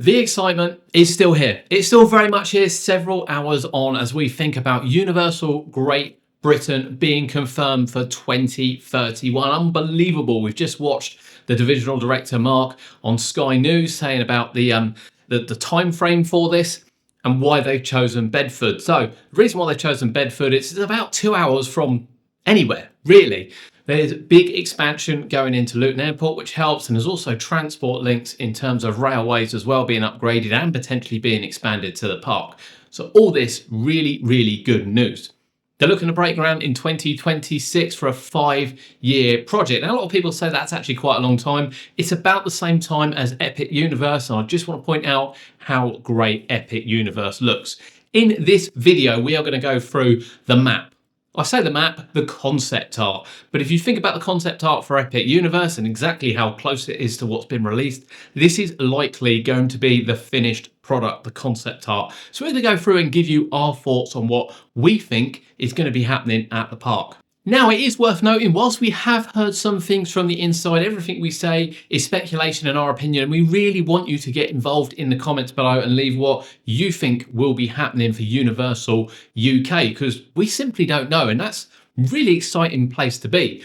The excitement is still here. It's still very much here several hours on as we think about Universal Great Britain being confirmed for 2031. Unbelievable. We've just watched the divisional director Mark on Sky News saying about the time frame for this and why they've chosen Bedford. So the reason why they've chosen Bedford, it's about 2 hours from anywhere, really. There's big expansion going into Luton Airport, which helps, and there's also transport links in terms of railways as well being upgraded and potentially being expanded to the park. So all this really, really good news. They're looking to break ground in 2026 for a 5-year project. Now, a lot of people say that's actually quite a long time. It's about the same time as Epic Universe, and I just want to point out how great Epic Universe looks. In this video, we are going to go through the map. I say the map, the concept art, but if you think about the concept art for Epic Universe and exactly how close it is to what's been released, this is likely going to be the finished product, the concept art. So we're going to go through and give you our thoughts on what we think is going to be happening at the park. Now, it is worth noting, whilst we have heard some things from the inside, everything we say is speculation in our opinion, and we really want you to get involved in the comments below and leave what you think will be happening for Universal UK, because we simply don't know, and that's a really exciting place to be.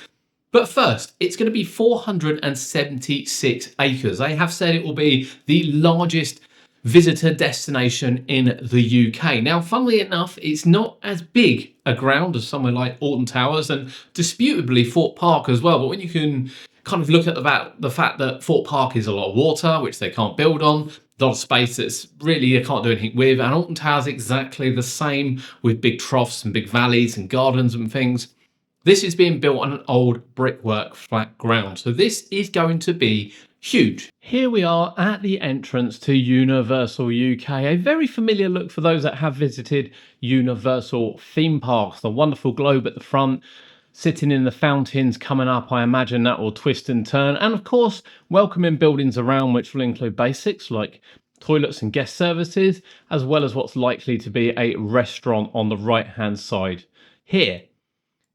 But first, it's going to be 476 acres. They have said it will be the largest visitor destination in the UK. Now, funnily enough, it's not as big a ground as somewhere like Alton Towers and disputably Thorpe Park as well. But when you can kind of look at the fact that Thorpe Park is a lot of water, which they can't build on, a lot of space that's really they can't do anything with, and Alton Towers exactly the same with big troughs and big valleys and gardens and things. This is being built on an old brickwork flat ground. So this is going to be huge. Here we are at the entrance to Universal UK, a very familiar look for those that have visited Universal theme parks. The wonderful globe at the front, sitting in the fountains coming up, I imagine that will twist and turn. And of course, welcoming buildings around, which will include basics like toilets and guest services, as well as what's likely to be a restaurant on the right-hand side here.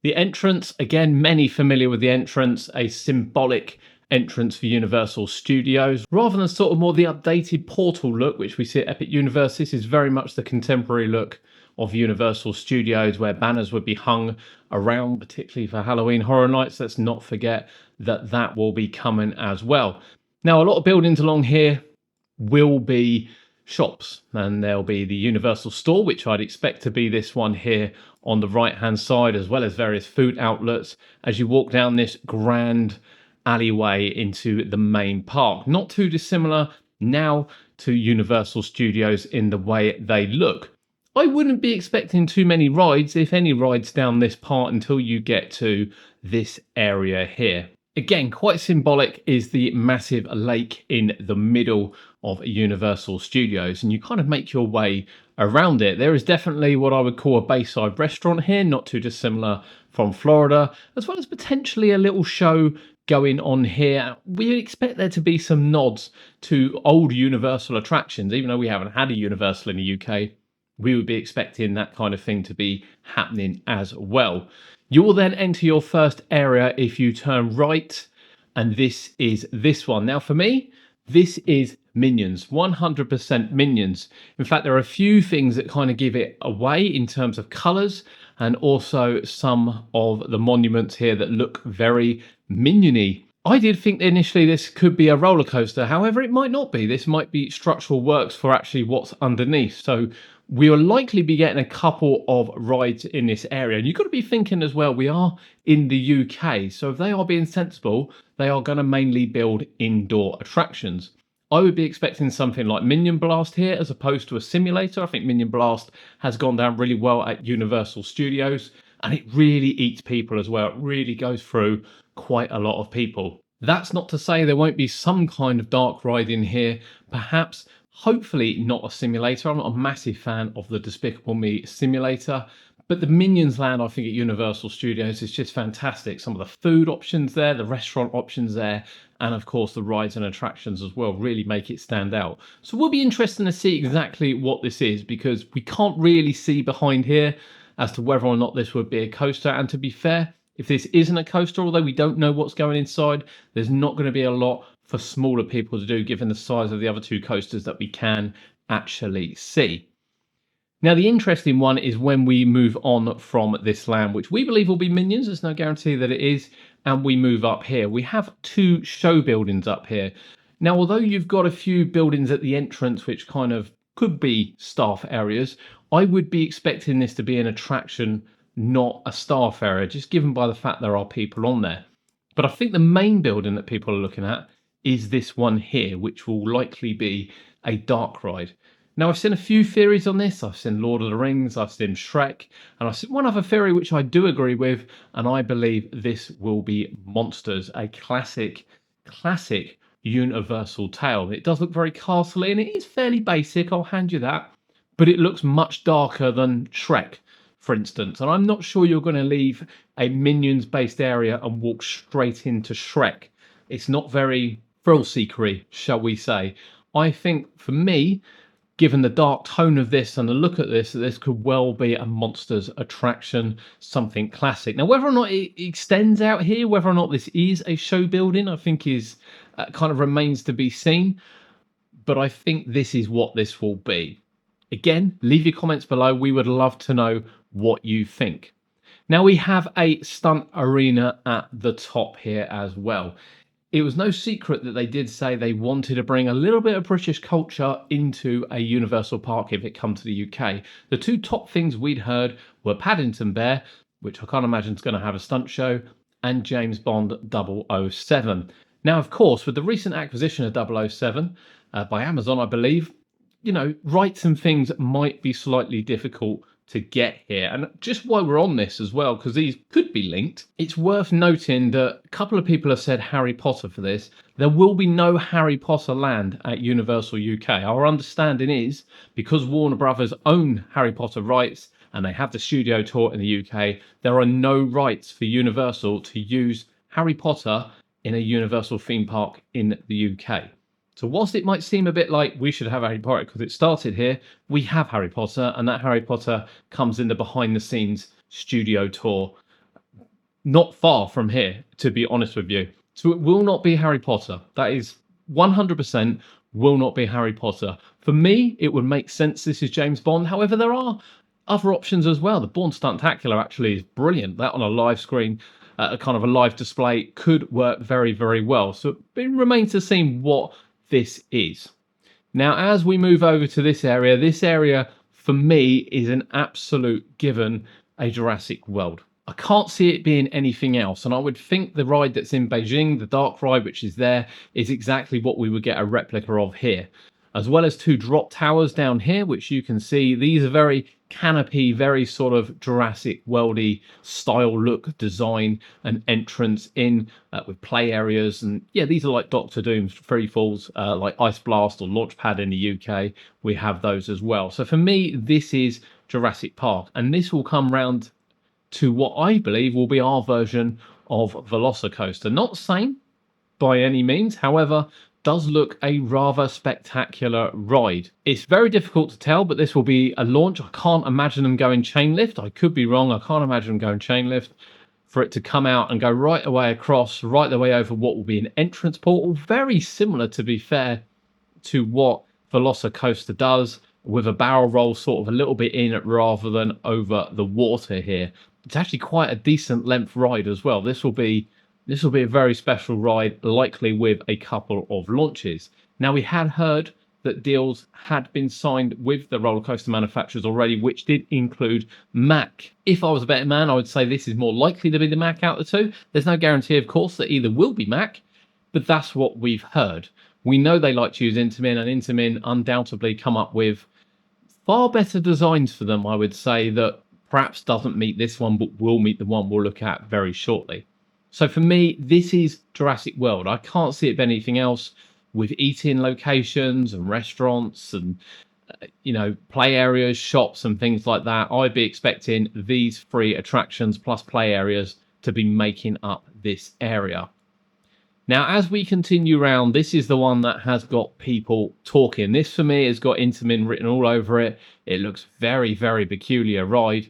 The entrance, again, many familiar with the entrance, a symbolic entrance for Universal Studios. Rather than sort of more the updated portal look, which we see at Epic Universe, this is very much the contemporary look of Universal Studios, where banners would be hung around, particularly for Halloween Horror Nights. Let's not forget that that will be coming as well. Now, a lot of buildings along here will be shops, and there'll be the Universal Store, which I'd expect to be this one here on the right hand side, as well as various food outlets as you walk down this grand alleyway into the main park. Not too dissimilar now to Universal Studios in the way they look. I wouldn't be expecting too many rides, if any rides, down this part until you get to this area here. Again, quite symbolic is the massive lake in the middle of Universal Studios, and you kind of make your way around it. There is definitely what I would call a bayside restaurant here, not too dissimilar from Florida, as well as potentially a little show going on here. We expect there to be some nods to old Universal attractions, even though we haven't had a Universal in the UK. We would be expecting that kind of thing to be happening as well. You will then enter your first area if you turn right, and this is this one. Now, for me, this is Minions, 100% Minions. In fact, there are a few things that kind of give it away in terms of colours, and also some of the monuments here that look very Minion-y. I did think initially this could be a roller coaster. However, it might not be. This might be structural works for actually what's underneath. So we will likely be getting a couple of rides in this area. And you've got to be thinking as well, we are in the UK. So if they are being sensible, they are going to mainly build indoor attractions. I would be expecting something like Minion Blast here as opposed to a simulator. I think Minion Blast has gone down really well at Universal Studios, and it really eats people as well. It really goes through quite a lot of people. That's not to say there won't be some kind of dark ride in here, perhaps, hopefully not a simulator. I'm not a massive fan of the Despicable Me simulator, but the Minions land, I think, at Universal Studios is just fantastic. Some of the food options there, the restaurant options there, and of course the rides and attractions as well really make it stand out. So we'll be interested to see exactly what this is, because we can't really see behind here as to whether or not this would be a coaster. And to be fair, if this isn't a coaster, although we don't know what's going inside, there's not going to be a lot for smaller people to do, given the size of the other two coasters that we can actually see. Now, the interesting one is when we move on from this land, which we believe will be Minions. There's no guarantee that it is. And we move up here. We have two show buildings up here. Now, although you've got a few buildings at the entrance, which kind of could be staff areas, I would be expecting this to be an attraction, not a staff area, just given by the fact there are people on there. But I think the main building that people are looking at is this one here, which will likely be a dark ride. Now, I've seen a few theories on this. I've seen Lord of the Rings, I've seen Shrek, and I've seen one other theory which I do agree with, and I believe this will be Monsters, a classic Universal tale. It does look very castle-y, and it is fairly basic, I'll hand you that, but it looks much darker than Shrek, for instance, and I'm not sure you're going to leave a Minions-based area and walk straight into Shrek. It's not very thrill-seekery, shall we say. I think, for me, given the dark tone of this and the look at this, this could well be a Monsters attraction, something classic. Now, whether or not it extends out here, whether or not this is a show building, I think is kind of remains to be seen. But I think this is what this will be. Again, leave your comments below. We would love to know what you think. Now, we have a stunt arena at the top here as well. It was no secret that they did say they wanted to bring a little bit of British culture into a Universal park if it come to the UK. The two top things we'd heard were Paddington Bear, which I can't imagine is going to have a stunt show, and James Bond 007. Now, of course, with the recent acquisition of 007 by Amazon, I believe, you know, rights and things might be slightly difficult to get here. And just while we're on this as well, because these could be linked, it's worth noting that a couple of people have said Harry Potter for this. There will be no Harry Potter land at Universal UK. Our understanding is, because Warner Brothers own Harry Potter rights and they have the studio tour in the UK, there are no rights for Universal to use Harry Potter in a Universal theme park in the UK. So whilst it might seem a bit like we should have Harry Potter because it started here, we have Harry Potter, and that Harry Potter comes in the behind the scenes studio tour not far from here, to be honest with you. So it will not be Harry Potter. That is 100% will not be Harry Potter. For me, it would make sense this is James Bond. However, there are other options as well. The Bourne Stuntacular actually is brilliant. That on a live screen, a kind of a live display, could work very, very well. So it remains to see what this is. Now, as we move over to this area for me is an absolute given, a Jurassic World. I can't see it being anything else, and I would think the ride that's in Beijing, the dark ride which is there, is exactly what we would get a replica of here, as well as two drop towers down here, which you can see. These are very canopy, very sort of Jurassic Worldy style look, design and entrance in with play areas. And yeah, these are like Doctor Doom's free falls, like Ice Blast or Launchpad in the UK. We have those as well. So for me, this is Jurassic Park, and this will come round to what I believe will be our version of Velocicoaster. Not the same by any means, however, does look a rather spectacular ride. It's very difficult to tell, but this will be a launch. I can't imagine them going chain lift. I could be wrong. I can't imagine them going chain lift for it to come out and go right away across, right the way over what will be an entrance portal. Very similar, to be fair, to what Velocicoaster does, with a barrel roll sort of a little bit in rather than over the water here. It's actually quite a decent length ride as well. This will be a very special ride, likely with a couple of launches. Now, we had heard that deals had been signed with the roller coaster manufacturers already, which did include Mack. If I was a betting man, I would say this is more likely to be the Mack out of the two. There's no guarantee, of course, that either will be Mack, but that's what we've heard. We know they like to use Intamin, and Intamin undoubtedly come up with far better designs for them, I would say, that perhaps doesn't meet this one, but will meet the one we'll look at very shortly. So for me, this is Jurassic World. I can't see it being anything else, with eating locations and restaurants and, you know, play areas, shops and things like that. I'd be expecting these three attractions plus play areas to be making up this area. Now, as we continue round, this is the one that has got people talking. This, for me, has got Intamin written all over it. It looks very, very peculiar ride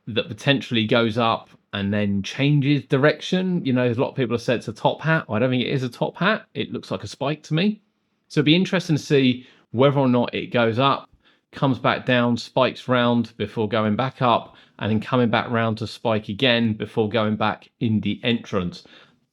that potentially goes up and then changes direction. You know, there's a lot of people have said it's a top hat. I don't think it is a top hat. It looks like a spike to me. So it'd be interesting to see whether or not it goes up, comes back down, spikes round before going back up, and then coming back round to spike again before going back in the entrance.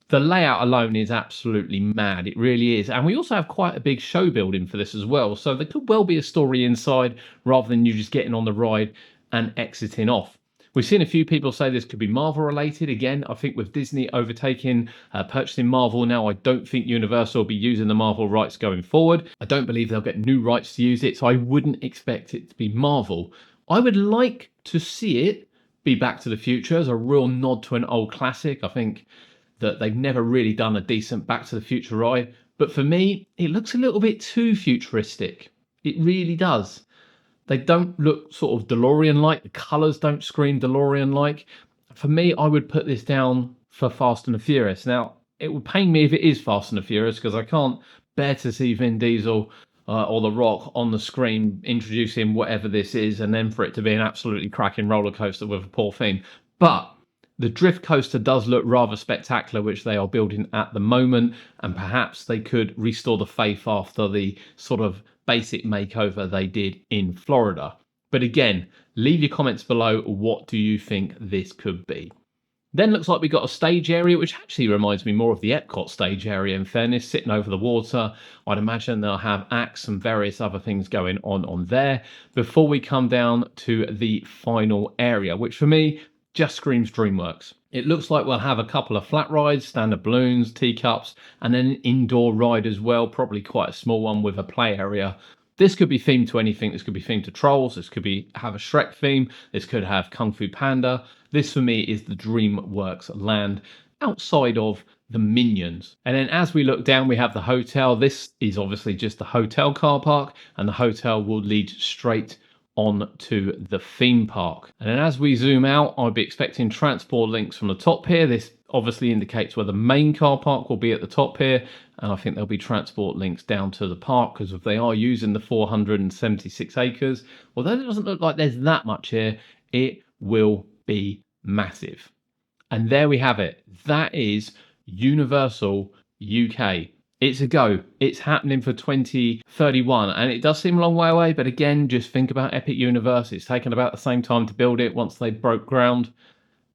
The layout alone is absolutely mad. It really is. And we also have quite a big show building for this as well. So there could well be a story inside rather than you just getting on the ride and exiting off. We've seen a few people say this could be Marvel related. Again, I think with Disney overtaking, purchasing Marvel now, I don't think Universal will be using the Marvel rights going forward. I don't believe they'll get new rights to use it, so I wouldn't expect it to be Marvel. I would like to see it be Back to the Future as a real nod to an old classic. I think that they've never really done a decent Back to the Future ride. But for me, it looks a little bit too futuristic. It really does. They don't look sort of DeLorean-like. The colours don't scream DeLorean-like. For me, I would put this down for Fast and the Furious. Now, it would pain me if it is Fast and the Furious because I can't bear to see Vin Diesel or The Rock on the screen introducing whatever this is and then for it to be an absolutely cracking roller coaster with a poor theme. But the drift coaster does look rather spectacular, which they are building at the moment, and perhaps they could restore the faith after the sort of basic makeover they did in Florida. But again, leave your comments below. What do you think this could be? Then looks like we got a stage area, which actually reminds me more of the Epcot stage area, in fairness, sitting over the water. I'd imagine they'll have acts and various other things going on there before we come down to the final area, which for me just screams DreamWorks. It looks like we'll have a couple of flat rides, standard balloons, teacups, and then an indoor ride as well, probably quite a small one with a play area. This could be themed to anything. This could be themed to Trolls. This could have a Shrek theme. This could have Kung Fu Panda. This for me is the DreamWorks land outside of the Minions. And then as we look down, we have the hotel. This is obviously just the hotel car park, and the hotel will lead straight on to the theme park. And then as we zoom out, I'd be expecting transport links from the top here. This obviously indicates where the main car park will be at the top here, and I think there'll be transport links down to the park because if they are using the 476 acres, although it doesn't look like there's that much here, it will be massive. And there we have it. That is Universal UK. It's a go. It's happening for 2031, and it does seem a long way away, but again, just think about Epic Universe. It's taken about the same time to build it once they broke ground,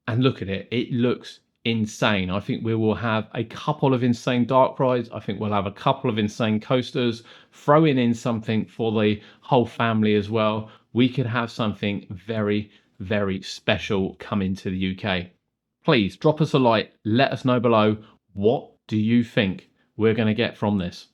and look at it. It looks insane. I think we will have a couple of insane dark rides. I think we'll have a couple of insane coasters, throwing in something for the whole family as well. We could have something very, very special coming to the UK. Please drop us a like. Let us know below, what do you think we're going to get from this?